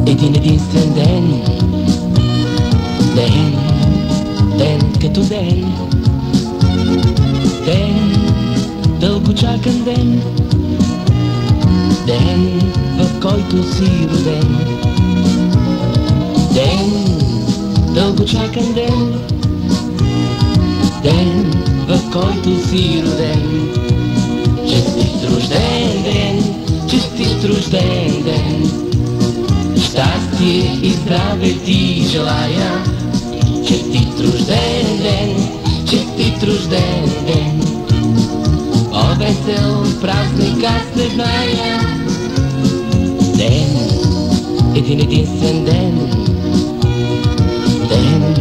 Един единствен ден, ден, ден като ден, ден, дълго чакан ден, ден, в който си роден, ден, дълго чакан ден, ден, в който си роден. Честит рожден ден, честит рожден ден, щастие и здраве ти желая. Честит рожден ден, честит рожден ден, по-весел празник аз не зная. Ден, един единствен ден, ден,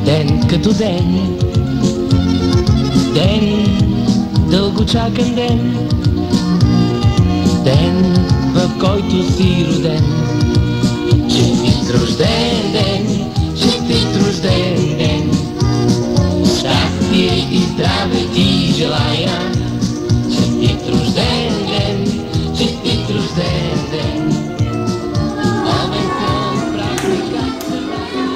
ден като ден, ден, дълго чакан ден, ден, в който си роден. Честит рожден ден, честит рожден ден, щастие и здраве ти желая. Честит рожден ден, честит рожден ден, по-весел празник аз не зная.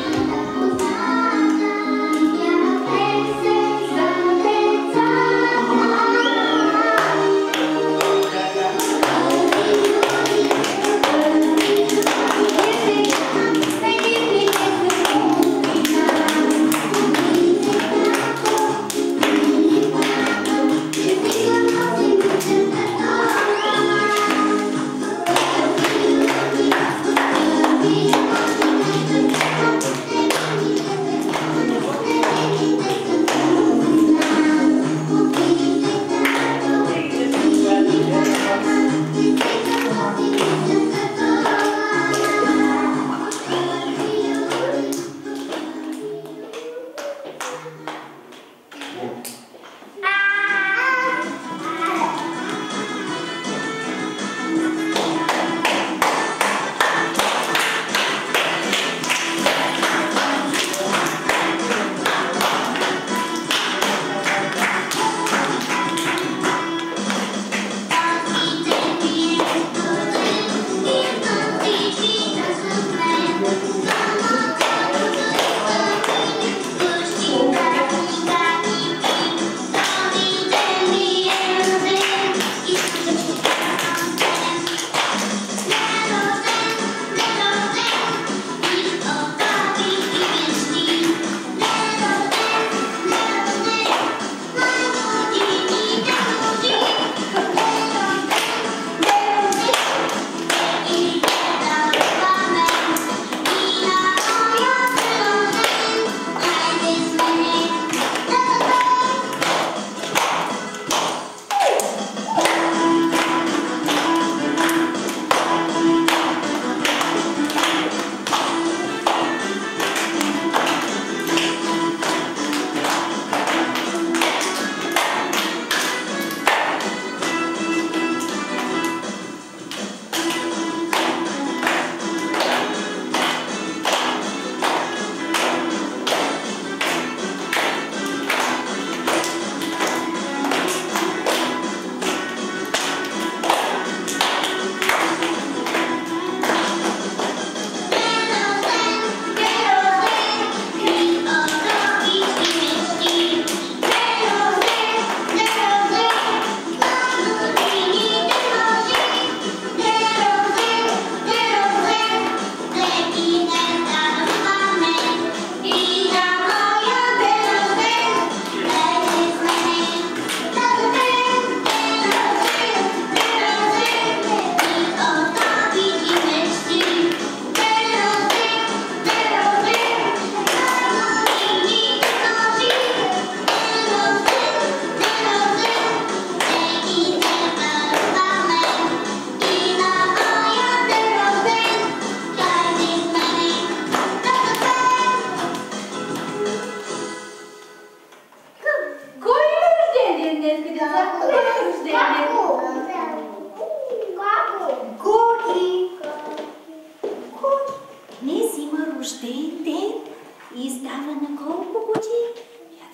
става на колко години?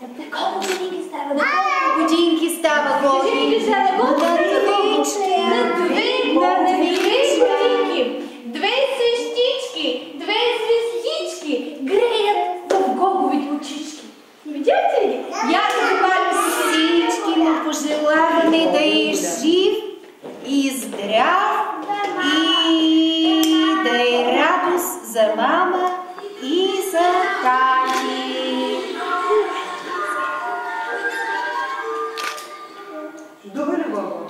На колко годинки става? На колко годинки става Гоги? На 2 годинки. 2 свещички, 2 звездички греят в Гоговите очички. Не видяхте ли ги? Я да запалим всички му пожелаваме да е жив и здрав и да е радост за мама и за тати. Добре, Гого.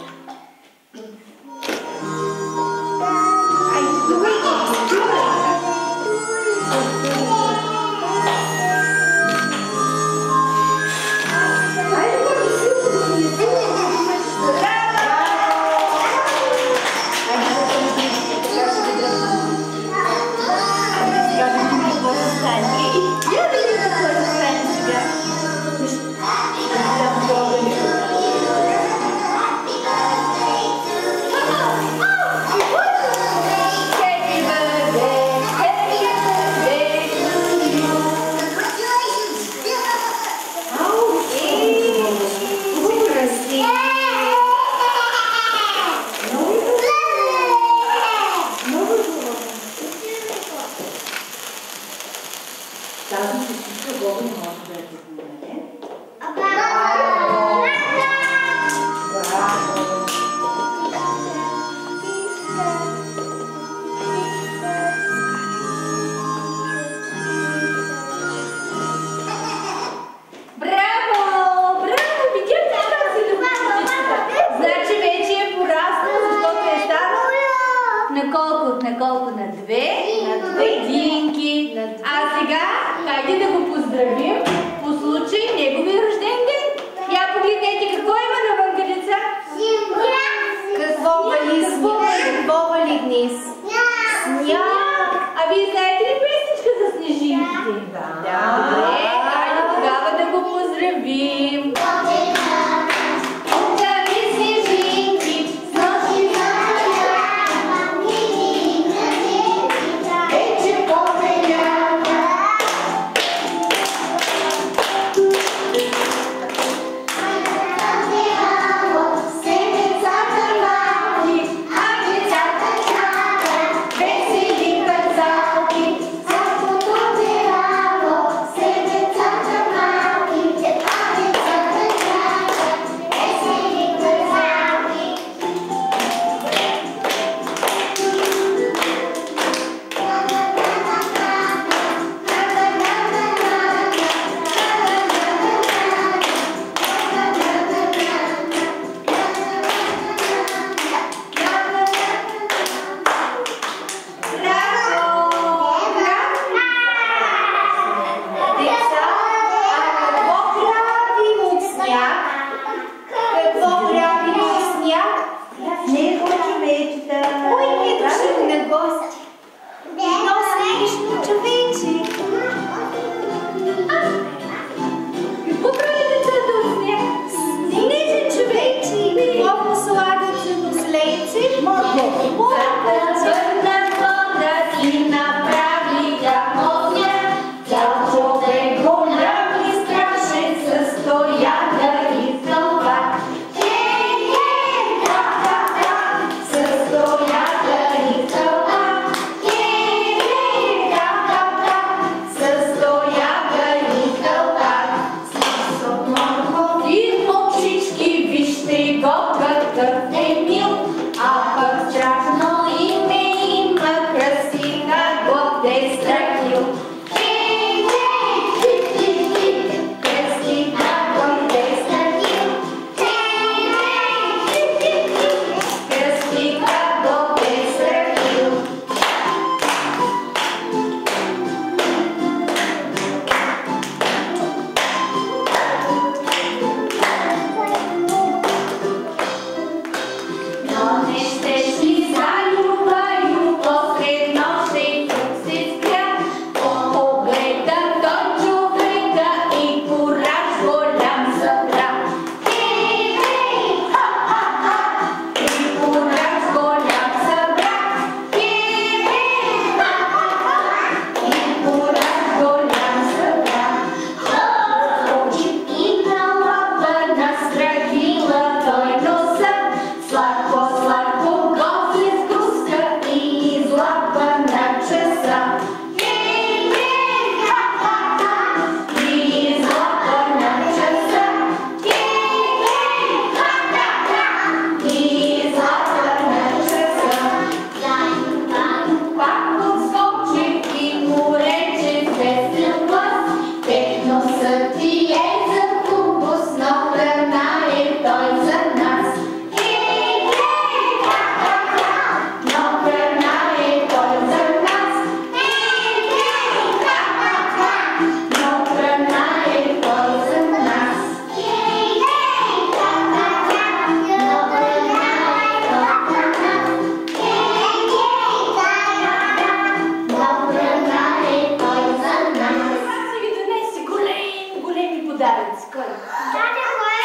На колко? На 2 годинки. А сега, хайде да го поздравим по случай неговия рожден ден. Я погледнете какво има навънка, деца. Какво вали днес? Сняг. А вие знаете ли песничка за снежинките? Да. Добре, хайде тогава да го поздравим. Say Носът ти е за хубост, но храна е той за нас.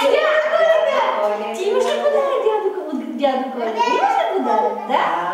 Дядо Коля, имаш ли подарък, дядо Коля? Имаш ли подарък, да?